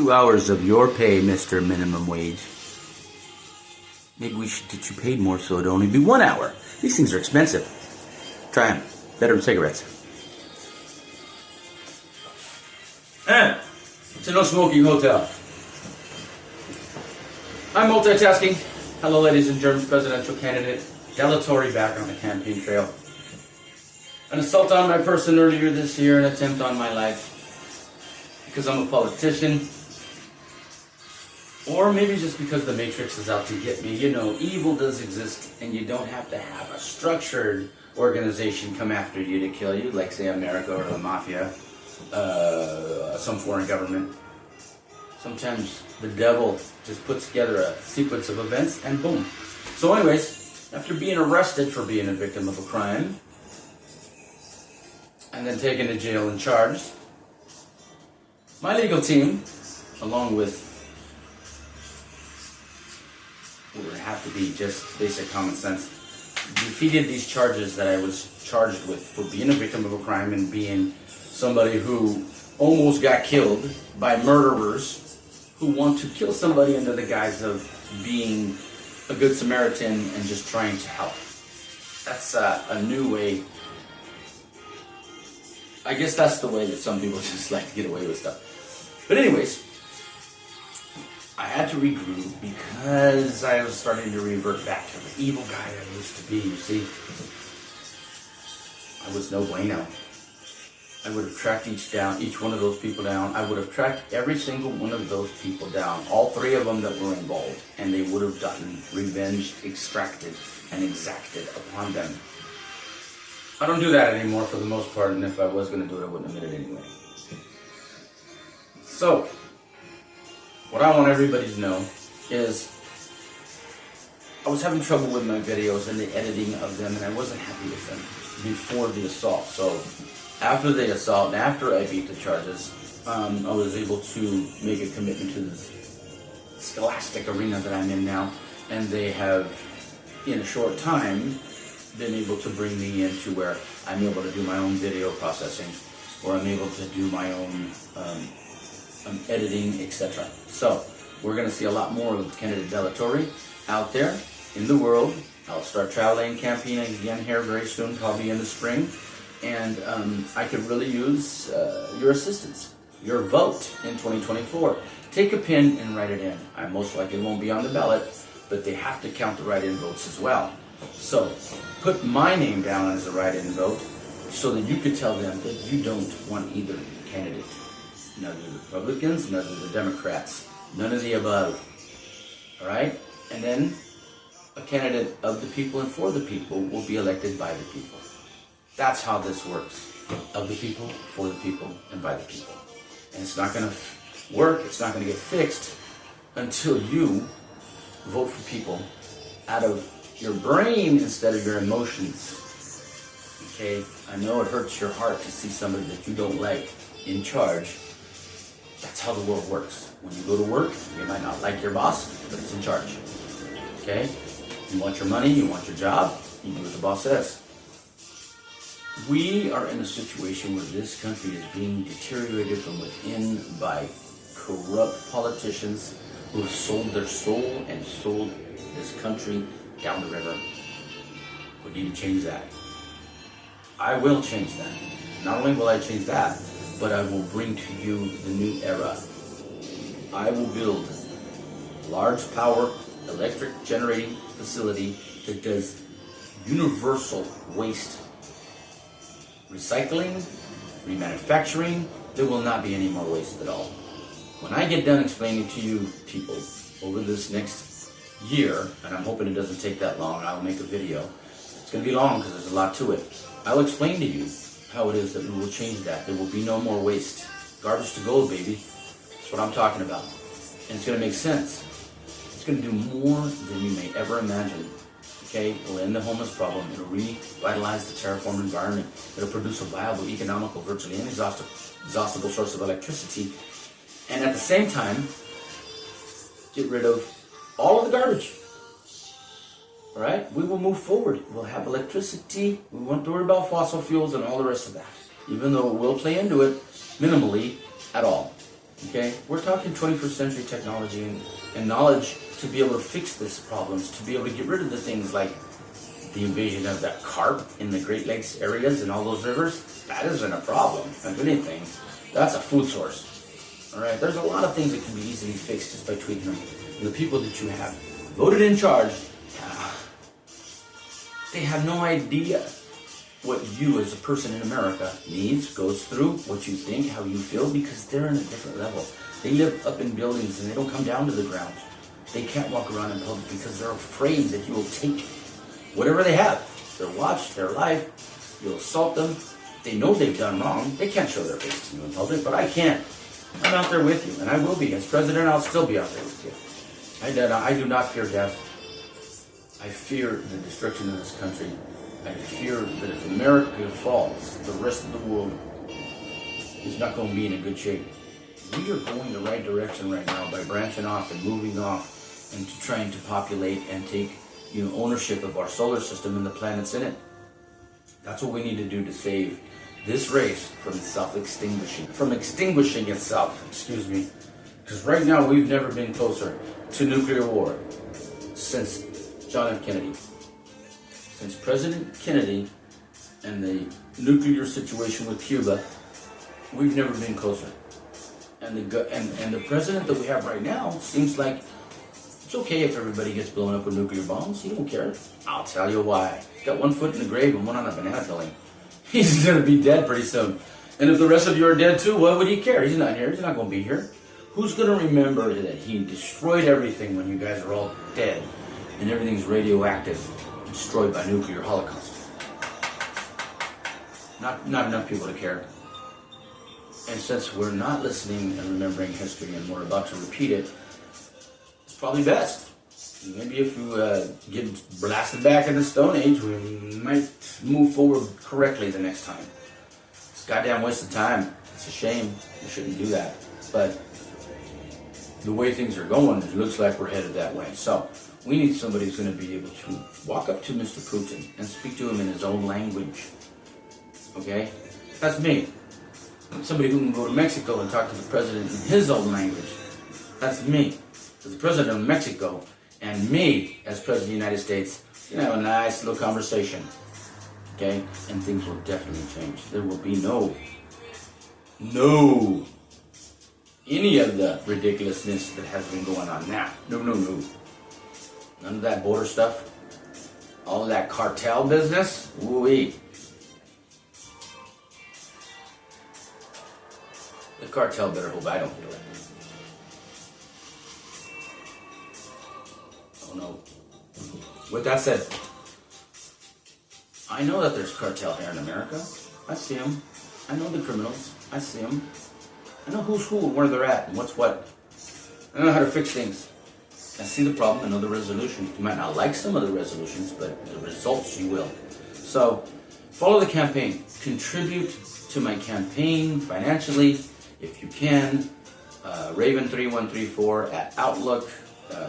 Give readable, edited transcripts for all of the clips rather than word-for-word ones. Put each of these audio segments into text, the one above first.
2 hours of your pay, Mr. Minimum Wage. Maybe we should get you paid more so it'd only be 1 hour. These things are expensive. Try them. Better than cigarettes. And it's a no-smoking hotel. I'm multitasking. Hello, ladies and germs, presidential candidate Delatorre back on the campaign trail. An assault on my person earlier this year, an attempt on my life. Because I'm a politician. Or maybe just because the Matrix is out to get me. You know, evil does exist, and you don't have to have a structured organization come after you to kill you, like, say, America or the Mafia, some foreign government. Sometimes the devil just puts together a sequence of events, and boom. So anyways, after being arrested for being a victim of a crime, and then taken to jail and charged, my legal team, along with what would have to be just basic common sense, defeated these charges that I was charged with for being a victim of a crime and being somebody who almost got killed by murderers who want to kill somebody under the guise of being a good Samaritan and just trying to help. That's a new way. I guess that's the way that some people just like to get away with stuff. But anyways, I had to regroup because I was starting to revert back to the evil guy I used to be, you see. I was no bueno. I would have tracked each one of those people down. I would have tracked every single one of those people down, all three of them that were involved, and they would have gotten revenge extracted and exacted upon them. I don't do that anymore for the most part, and if I was going to do it, I wouldn't admit it anyway. So, what I want everybody to know is I was having trouble with my videos and the editing of them, and I wasn't happy with them before the assault. So after the assault and after I beat the charges, I was able to make a commitment to this scholastic arena that I'm in now, and they have, in a short time, been able to bring me into where I'm able to do my own video processing, or I'm able to do my own editing, etc. So we're going to see a lot more of candidate Delatorre out there in the world. I'll start traveling, campaigning again here very soon, probably in the spring. And I could really use your assistance, your vote in 2024. Take a pen and write it in. I most likely won't be on the ballot, but they have to count the write-in votes as well. So put my name down as a write-in vote so that you could tell them that you don't want either candidate. None of the Republicans, none of the Democrats, none of the above. All right? And then a candidate of the people and for the people will be elected by the people. That's how this works. Of the people, for the people, and by the people. And it's not going to work, it's not going to get fixed until you vote for people out of your brain instead of your emotions. Okay? I know it hurts your heart to see somebody that you don't like in charge. That's how the world works. When you go to work, you might not like your boss, but it's in charge. Okay? You want your money, you want your job, you do what the boss says. We are in a situation where this country is being deteriorated from within by corrupt politicians who have sold their soul and sold this country down the river. We need to change that. I will change that. Not only will I change that, but I will bring to you the new era. I will build a large power electric generating facility that does universal waste recycling, remanufacturing. There will not be any more waste at all. When I get done explaining to you people over this next year, and I'm hoping it doesn't take that long, I'll make a video. It's going to be long because there's a lot to it. I'll explain to you how it is that we will change that. There will be no more waste. Garbage to gold, baby. That's what I'm talking about. And it's going to make sense. It's going to do more than you may ever imagine. Okay, it'll end the homeless problem. It'll revitalize the terraformed environment. It'll produce a viable, economical, virtually inexhaustible source of electricity. And at the same time, get rid of all of the garbage. All right? We will move forward. We'll have electricity. We won't worry about fossil fuels and all the rest of that. Even though it will play into it minimally at all. Okay? We're talking 21st century technology and knowledge to be able to fix these problems, to be able to get rid of the things like the invasion of that carp in the Great Lakes areas and all those rivers. That isn't a problem. If anything, that's a food source. All right? There's a lot of things that can be easily fixed just by tweaking them. And the people that you have voted in charge, they have no idea what you as a person in America needs, goes through, what you think, how you feel, because they're in a different level. They live up in buildings and they don't come down to the ground. They can't walk around in public because they're afraid that you will take whatever they have, their watch, their life, you'll assault them. They know they've done wrong. They can't show their face to you in public, but I can. I'm out there with you, and I will be. As president, I'll still be out there with you. I do not fear death. I fear the destruction of this country. I fear that if America falls, the rest of the world is not going to be in a good shape. We are going the right direction right now by branching off and moving off and trying to populate and take ownership of our solar system and the planets in it. That's what we need to do to save this race from extinguishing itself, excuse me. Because right now we've never been closer to nuclear war since John F. Kennedy. Since President Kennedy and the nuclear situation with Cuba, we've never been closer. And the president that we have right now seems like it's okay if everybody gets blown up with nuclear bombs. He don't care. I'll tell you why. He's got one foot in the grave and one on a banana peeling. He's going to be dead pretty soon. And if the rest of you are dead too, what would he care? He's not here. He's not going to be here. Who's going to remember that he destroyed everything when you guys are all dead and everything's radioactive, destroyed by nuclear holocaust? Not enough people to care. And since we're not listening and remembering history and we're about to repeat it, it's probably best. Maybe if we get blasted back in the Stone Age, we might move forward correctly the next time. It's a goddamn waste of time. It's a shame. We shouldn't do that. But the way things are going, it looks like we're headed that way. So we need somebody who's going to be able to walk up to Mr. Putin and speak to him in his own language. Okay? That's me. Somebody who can go to Mexico and talk to the president in his own language. That's me. As the president of Mexico and me as president of the United States, have a nice little conversation. Okay? And things will definitely change. There will be no any of the ridiculousness that has been going on now. No. None of that border stuff. All of that cartel business. Woo-wee. The cartel better hope I don't get elected. Oh no. With that said, I know that there's cartel here in America. I see them. I know the criminals. I see them. I know who's who and where they're at and what's what. I know how to fix things. I see the problem. I know the resolution. You might not like some of the resolutions, but the results you will. So, follow the campaign. Contribute to my campaign financially if you can. Raven3134 at Outlook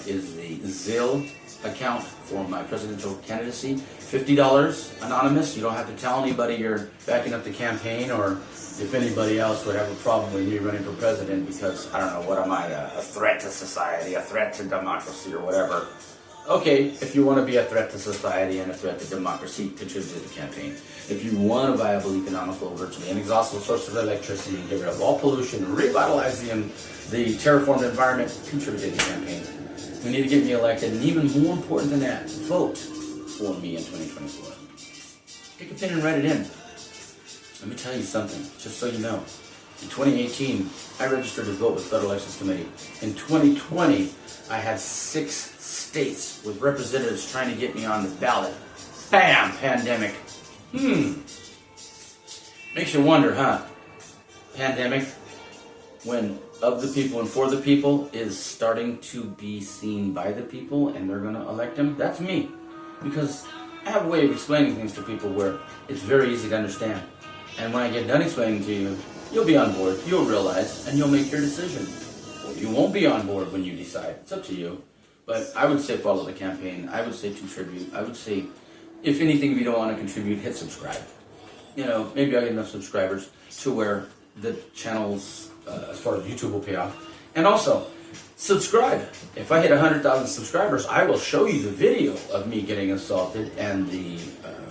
is the Zelle account for my presidential candidacy. $50 anonymous. You don't have to tell anybody you're backing up the campaign, or if anybody else would have a problem with me running for president because, I don't know, what am I, a threat to society, a threat to democracy, or whatever. Okay, if you want to be a threat to society and a threat to democracy, contribute to the campaign. If you want a viable, economical, virtually inexhaustible source of electricity, get rid of all pollution, revitalize the terraformed environment, contribute to the campaign. We need to get me elected, and even more important than that, vote for me in 2024. Take a pen and write it in. Let me tell you something, just so you know. In 2018, I registered to vote with Federal Elections Committee. In 2020, I had 6 states with representatives trying to get me on the ballot. Bam! Pandemic. Makes you wonder, huh? Pandemic, when of the people and for the people is starting to be seen by the people and they're going to elect him. That's me. Because I have a way of explaining things to people where it's very easy to understand. And when I get done explaining to you, you'll be on board, you'll realize, and you'll make your decision. Or you won't be on board when you decide. It's up to you. But I would say follow the campaign. I would say contribute. I would say, if anything, if you don't want to contribute, hit subscribe. Maybe I'll get enough subscribers to where the channel's as far as YouTube will pay off. And also, subscribe. If I hit 100,000 subscribers, I will show you the video of me getting assaulted and the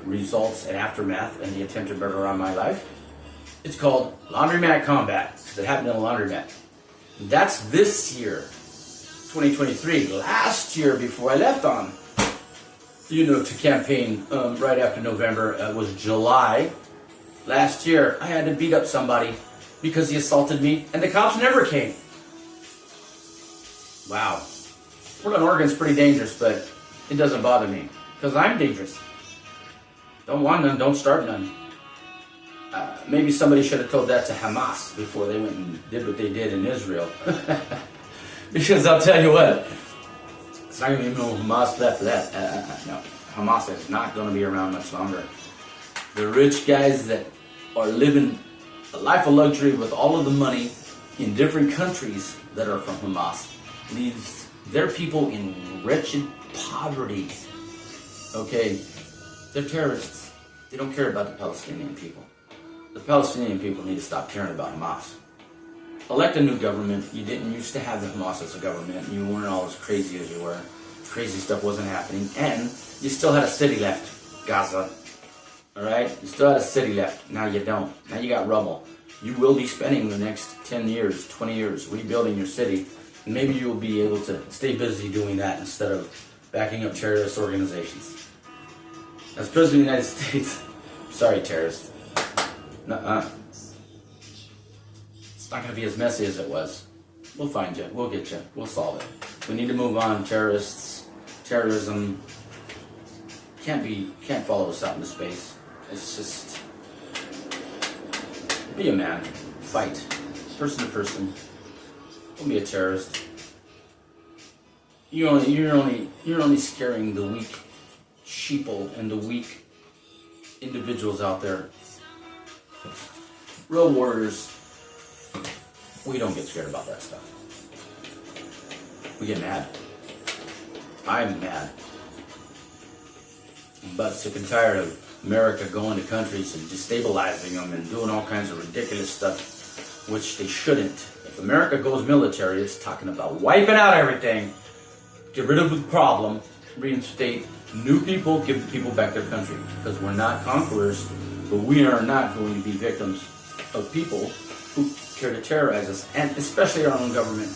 results and aftermath and the attempted murder on my life. It's called Laundromat Combat, because it happened in a laundromat. That's this year, 2023. Last year, before I left on, to campaign right after November, was July. Last year, I had to beat up somebody because he assaulted me, and the cops never came. Wow. Portland, Oregon's pretty dangerous, but it doesn't bother me, because I'm dangerous. Don't want none, don't start none. Maybe somebody should have told that to Hamas before they went and did what they did in Israel. Because I'll tell you what, it's not going to be no Hamas left for that. No, Hamas is not going to be around much longer. The rich guys that are living a life of luxury with all of the money in different countries that are from Hamas leaves their people in wretched poverty. Okay, they're terrorists. They don't care about the Palestinian people. The Palestinian people need to stop caring about Hamas. Elect a new government. You didn't used to have the Hamas as a government. You weren't all as crazy as you were. Crazy stuff wasn't happening. And you still had a city left, Gaza. Alright? You still had a city left. Now you don't. Now you got rubble. You will be spending the next 10 years, 20 years rebuilding your city. And maybe you will be able to stay busy doing that instead of backing up terrorist organizations. As President of the United States, sorry terrorists. Nuh-uh. It's not going to be as messy as it was. We'll find you. We'll get you. We'll solve it. We need to move on. Terrorists, terrorism can't follow us out into space. It's just be a man. Fight. Person to person. Don't be a terrorist. You're only scaring the weak sheeple and the weak individuals out there. Real warriors, we don't get scared about that stuff. We get mad. I'm mad. But sick and tired of America going to countries and destabilizing them and doing all kinds of ridiculous stuff, which they shouldn't. If America goes military, it's talking about wiping out everything, get rid of the problem, reinstate new people, give the people back their country. Because we're not conquerors, but we are not going to be victims of people who care to terrorize us, and especially our own government.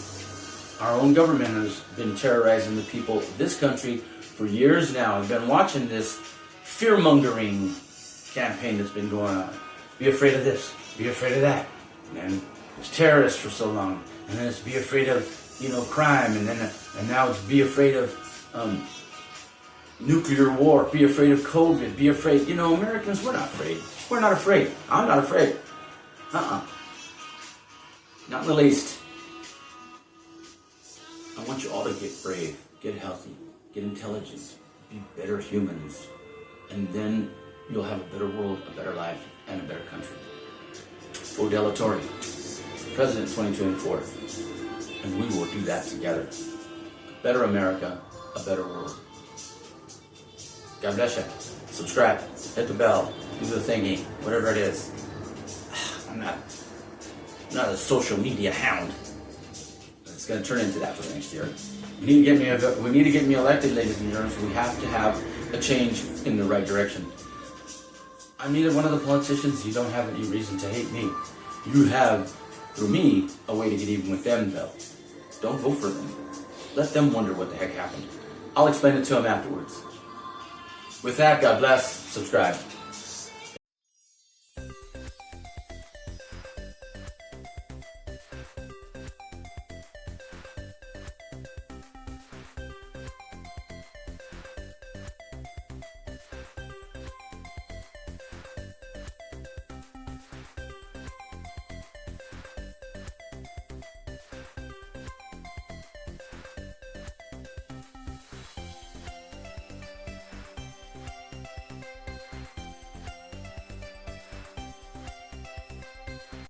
Our own government has been terrorizing the people of this country for years now. I've been watching this fear-mongering campaign that's been going on. Be afraid of this, be afraid of that. And then it's terrorists for so long. And then it's be afraid of, crime. And now it's be afraid of nuclear war, be afraid of COVID, be afraid. Americans, we're not afraid. We're not afraid. I'm not afraid. Not in the least. I want you all to get brave, get healthy, get intelligent, be better humans. And then you'll have a better world, a better life, and a better country. For Del Torre, President 2024. And we will do that together. A better America, a better world. God bless you. Subscribe, hit the bell, do the thingy, whatever it is. I'm not a social media hound. It's going to turn into that for the next year. We need to get me elected, ladies and gentlemen. We have to have a change in the right direction. I'm neither one of the politicians. You don't have any reason to hate me. You have, through me, a way to get even with them, though. Don't vote for them. Let them wonder what the heck happened. I'll explain it to them afterwards. With that, God bless. Subscribe.